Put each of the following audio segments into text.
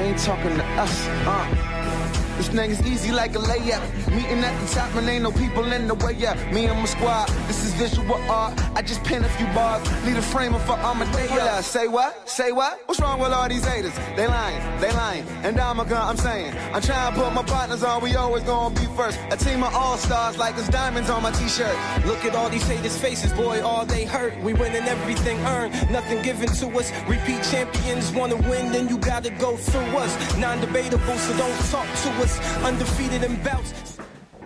ain't talking to us. This thing is easy like a layup. Meeting at the top, man, ain't no people in the way up. Me and my squad, this is visual art. I just pen a few bars, leave a framer for Amadeus. Say what? Say what? What's wrong with all these haters? They lying. And I'm saying, I'm trying to put my partners on, we always gonna be first. A team of all-stars like there's diamonds on my t-shirt. Look at all these haters' faces, boy, all they hurt. We winning everything earned, nothing given to us. Repeat champions wanna win, then you gotta go through us. Non-debatable, so don't talk to us. Undefeated in bouts.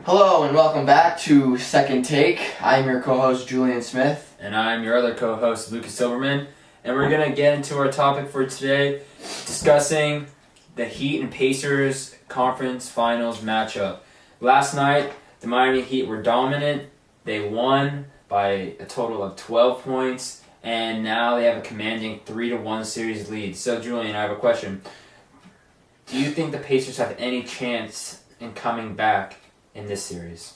Hello and welcome back to Second Take. I'm your co-host Julian Smith. And I'm your other co-host Lucas Silverman. And we're going to get into our topic for today, discussing the Heat and Pacers conference finals matchup. Last night, the Miami Heat were dominant. They won by a total of 12 points. And now they have a commanding 3-1 series lead. So Julian, I have a question. Do you think the Pacers have any chance in coming back in this series?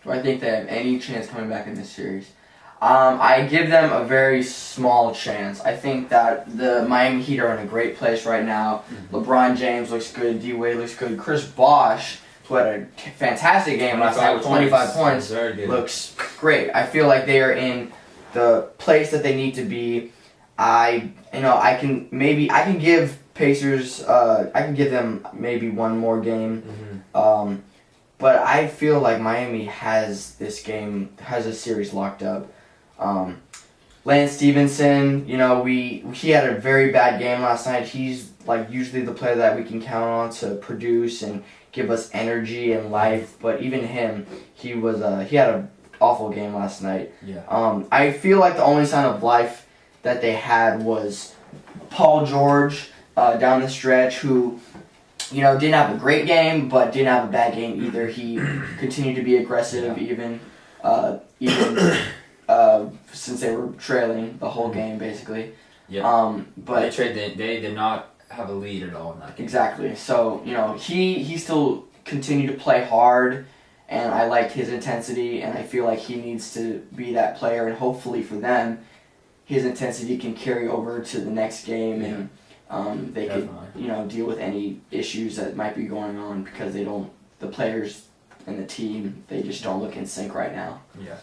Do I think they have any chance coming back in this series? I give them a very small chance. I think that the Miami Heat are in a great place right now. Mm-hmm. LeBron James looks good. D-Wade looks good. Chris Bosh, who had a fantastic game last night with 25 points, looks great. I feel like they are in the place that they need to be. I can give Pacers, I can give them maybe one more game, but I feel like Miami has a series locked up. Lance Stevenson, he had a very bad game last night. He's like usually the player that we can count on to produce and give us energy and life, but even him, he had an awful game last night. Yeah. I feel like the only sign of life that they had was Paul George down the stretch, who didn't have a great game but didn't have a bad game either. He continued to be aggressive even since they were trailing the whole game basically. Yeah. But they did not have a lead at all in that game. Exactly. So he still continued to play hard, and I like his intensity, and I feel like he needs to be that player, and hopefully for them, his intensity can carry over to the next game, and they Definitely. could deal with any issues that might be going on, because the players and the team, they just don't look in sync right now. Yeah.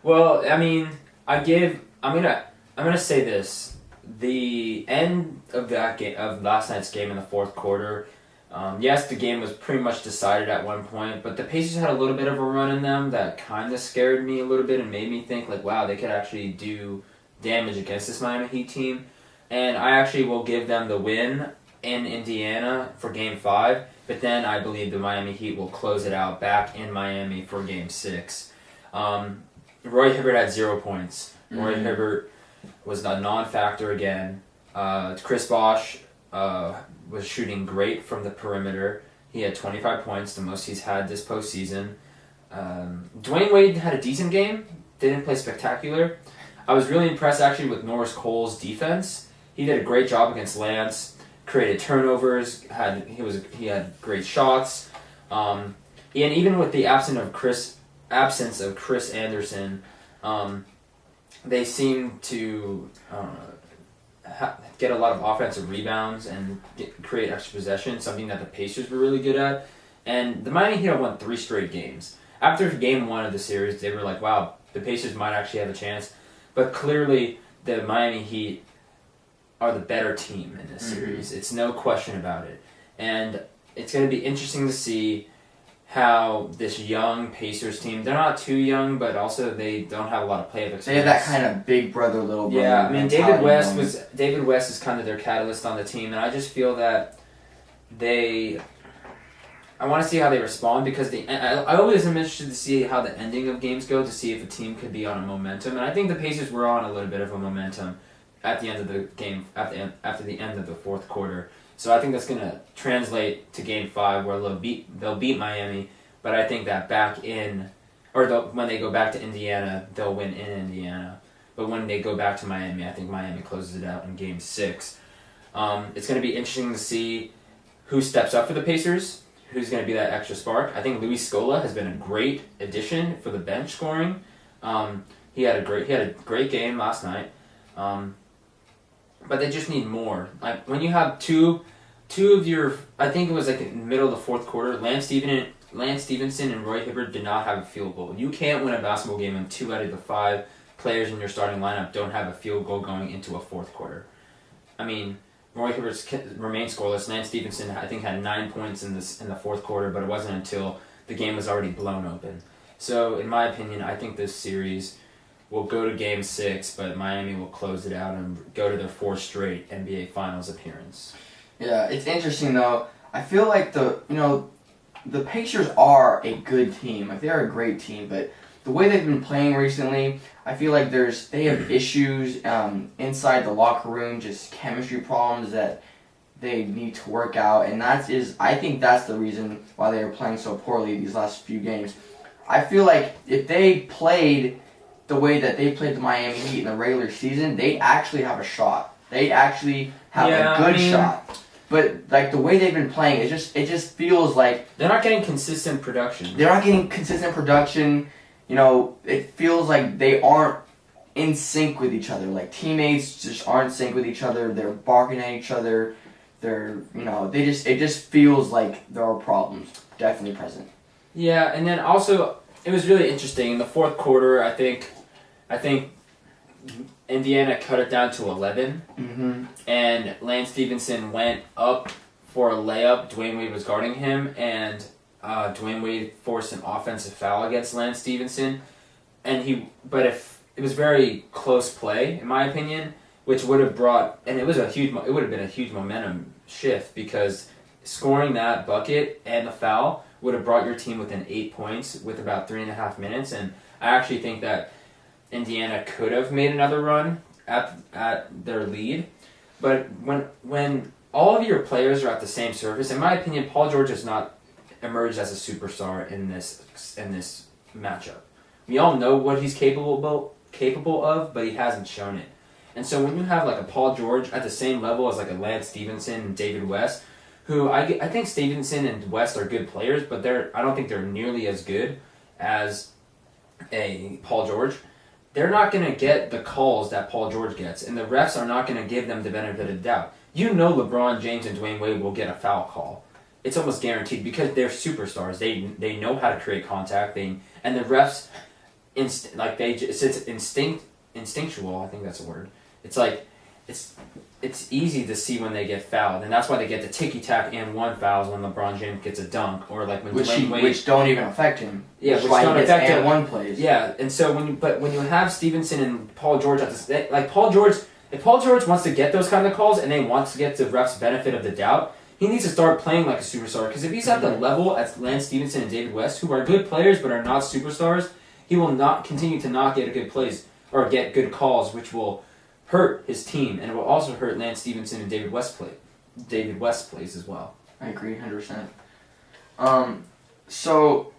Well, I mean, I'm gonna say this: the end of that game, of last night's game in the fourth quarter. Yes, the game was pretty much decided at one point, but the Pacers had a little bit of a run in them that kind of scared me a little bit and made me think, like, wow, they could actually do damage against this Miami Heat team. And I actually will give them the win in Indiana for Game 5, but then I believe the Miami Heat will close it out back in Miami for Game 6. Roy Hibbert had 0 points. Roy Hibbert was a non-factor again. Chris Bosh was shooting great from the perimeter. He had 25 points, the most he's had this postseason. Dwayne Wade had a decent game. Didn't play spectacular. I was really impressed actually with Norris Cole's defense. He did a great job against Lance. Created turnovers. He had great shots. And even with the absence of Chris Anderson, they seem to get a lot of offensive rebounds and create extra possession, something that the Pacers were really good at. And the Miami Heat won 3 straight games. After Game 1 of the series, they were like, wow, the Pacers might actually have a chance. But clearly, the Miami Heat are the better team in this series. It's no question about it. And it's going to be interesting to see how this young Pacers team, they're not too young, but also they don't have a lot of playoff experience. They have that kind of big brother, little brother. Yeah, I mean, David West is kind of their catalyst on the team, and I just feel that I want to see how they respond, because I always am interested to see how the ending of games go, to see if a team could be on a momentum, and I think the Pacers were on a little bit of a momentum at the end of the game, after the end of the fourth quarter. So I think that's going to translate to Game 5, where they'll beat Miami, but I think that when they go back to Indiana, they'll win in Indiana. But when they go back to Miami, I think Miami closes it out in Game 6. It's going to be interesting to see who steps up for the Pacers, who's going to be that extra spark. I think Luis Scola has been a great addition for the bench scoring. He had a great game last night. But they just need more. Like, when you have two I think it was like in the middle of the fourth quarter, Lance Stevenson and Roy Hibbert did not have a field goal. You can't win a basketball game when 2 out of the 5 players in your starting lineup don't have a field goal going into a fourth quarter. I mean, Roy Hibbert remained scoreless. Lance Stevenson, I think, had 9 points in the fourth quarter, but it wasn't until the game was already blown open. So, in my opinion, I think this series will go to Game 6, but Miami will close it out and go to their 4th straight NBA Finals appearance. Yeah, it's interesting though. I feel like the Pacers are a good team. Like, they are a great team, but the way they've been playing recently, I feel like they have issues inside the locker room, just chemistry problems that they need to work out, and I think that's the reason why they are playing so poorly these last few games. I feel like if they played the way that they played the Miami Heat in the regular season, they'd actually have a shot. They'd actually have a good shot. But like the way they've been playing, it just feels like they're not getting consistent production. They're not getting consistent production. You know, it feels like they aren't in sync with each other. Like, teammates just aren't in sync with each other. They're barking at each other. It just feels like there are problems definitely present. Yeah, and then also it was really interesting in the fourth quarter. I think Indiana cut it down to 11, and Lance Stevenson went up for a layup. Dwayne Wade was guarding him, and Dwayne Wade forced an offensive foul against Lance Stevenson, but if it was very close play in my opinion, which would have it would have been a huge momentum shift, because scoring that bucket and the foul would have brought your team within 8 points with about 3.5 minutes, and I actually think that Indiana could have made another run at their lead, but when all of your players are at the same surface, in my opinion, Paul George has not emerged as a superstar in this matchup. We all know what he's capable of, but he hasn't shown it. And so when you have like a Paul George at the same level as like a Lance Stevenson and David West, who I think Stevenson and West are good players, but I don't think they're nearly as good as a Paul George. They're not going to get the calls that Paul George gets, and the refs are not going to give them the benefit of the doubt. You know LeBron James and Dwayne Wade will get a foul call. It's almost guaranteed, because they're superstars. They know how to create contact. And the refs, it's instinctual. I think that's a word. It's like it's easy to see when they get fouled, and that's why they get the ticky tack and 1 fouls when LeBron James gets a dunk, or like when Dwayne Wade, which don't even affect him. Yeah, which don't affect him. 1 plays. Yeah, and so when you have Stevenson and Paul George at the like Paul George, if Paul George wants to get those kind of calls and they want to get the refs' benefit of the doubt, he needs to start playing like a superstar, because if he's at the level as Lance Stevenson and David West, who are good players but are not superstars, he will not continue to not get good plays or get good calls, which will hurt his team, and it will also hurt Lance Stevenson and David West plays as well. I agree 100%. So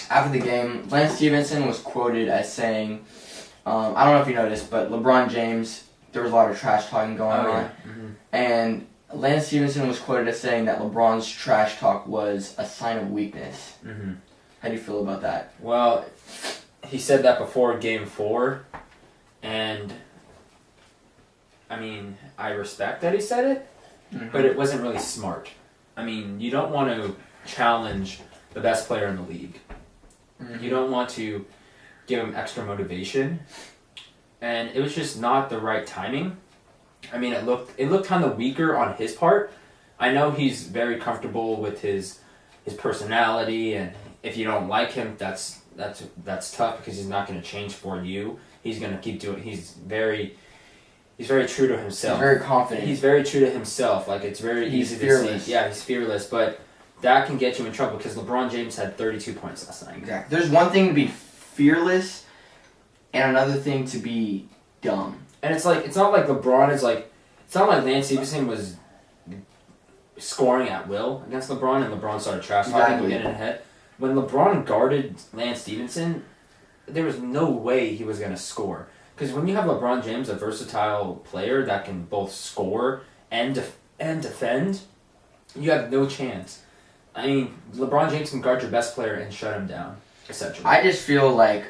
after the game, Lance Stevenson was quoted as saying, I don't know if you noticed, but LeBron James, there was a lot of trash talking going on, and Lance Stevenson was quoted as saying that LeBron's trash talk was a sign of weakness. How do you feel about that? Well, he said that before Game 4, and I mean, I respect that he said it, but it wasn't really smart. I mean, you don't want to challenge the best player in the league. You don't want to give him extra motivation, and it was just not the right timing. I mean, it looked kind of weaker on his part. I know he's very comfortable with his personality, and if you don't like him, that's tough, because he's not going to change for you. He's going to keep doing. He's very true to himself. He's very confident. He's very true to himself. Like, it's very easy to see. Yeah, he's fearless, but that can get you in trouble, because LeBron James had 32 points last night. Exactly. There's one thing to be fearless, and another thing to be dumb. And it's not like LeBron is like, it's not like Lance Stevenson was scoring at will against LeBron, and LeBron started trash talking and getting ahead. When LeBron guarded Lance Stevenson, there was no way he was going to score. Because when you have LeBron James, a versatile player that can both score and defend, you have no chance. I mean, LeBron James can guard your best player and shut him down, essentially. I just feel like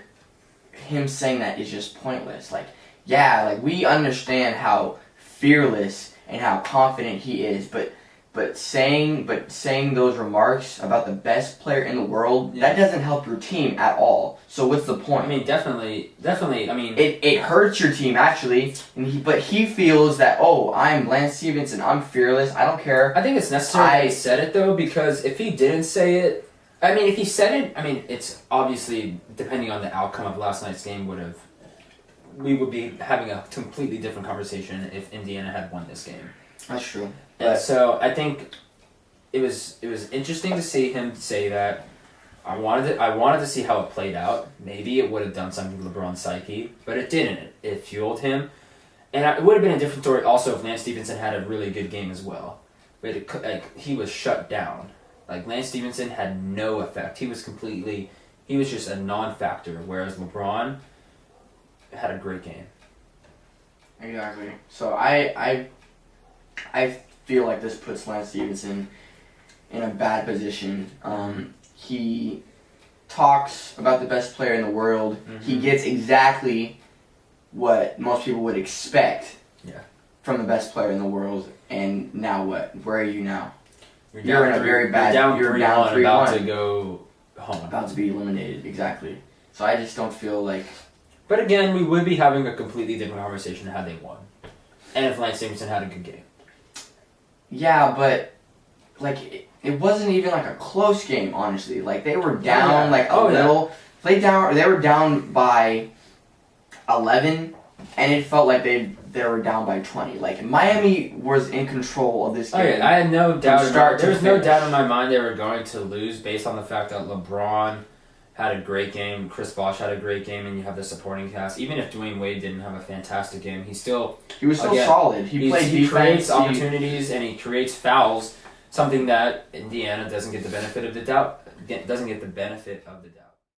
him saying that is just pointless. Like, yeah, like, we understand how fearless and how confident he is, but But saying those remarks about the best player in the world, that doesn't help your team at all. So what's the point? I mean, definitely. I mean, it hurts your team actually, but he feels that, oh, I'm Lance Stevenson, I'm fearless, I don't care. I think it's necessary that he said it though, because if he didn't say it, I mean, if he said it, I mean, it's obviously depending on the outcome of last night's game we would be having a completely different conversation if Indiana had won this game. That's true. And so I think it was interesting to see him say that. I wanted to see how it played out. Maybe it would have done something to LeBron's psyche, but it didn't. It fueled him, and it would have been a different story also if Lance Stevenson had a really good game as well. But he was shut down. Like Lance Stevenson had no effect. He was just a non-factor. Whereas LeBron had a great game. Exactly. So I feel like this puts Lance Stevenson in a bad position. He talks about the best player in the world. Mm-hmm. He gets exactly what most people would expect from the best player in the world. And now what? Where are you now? You're in a very bad... You're down 3-1, about to go home. About to be eliminated, exactly. So I just don't feel like... But again, we would be having a completely different conversation had they won. And if Lance Stevenson had a good game. Yeah, but... Like... It wasn't even like a close game, honestly. Like they were down little. Yeah. They were down by 11, and it felt like they were down by 20. Like Miami was in control of this game. Oh yeah, I had no doubt. There was no doubt in my mind they were going to lose based on the fact that LeBron had a great game, Chris Bosh had a great game, and you have the supporting cast. Even if Dwayne Wade didn't have a fantastic game, he was still solid. He played defense. He creates opportunities and he creates fouls. Something that Indiana doesn't get the benefit of the doubt.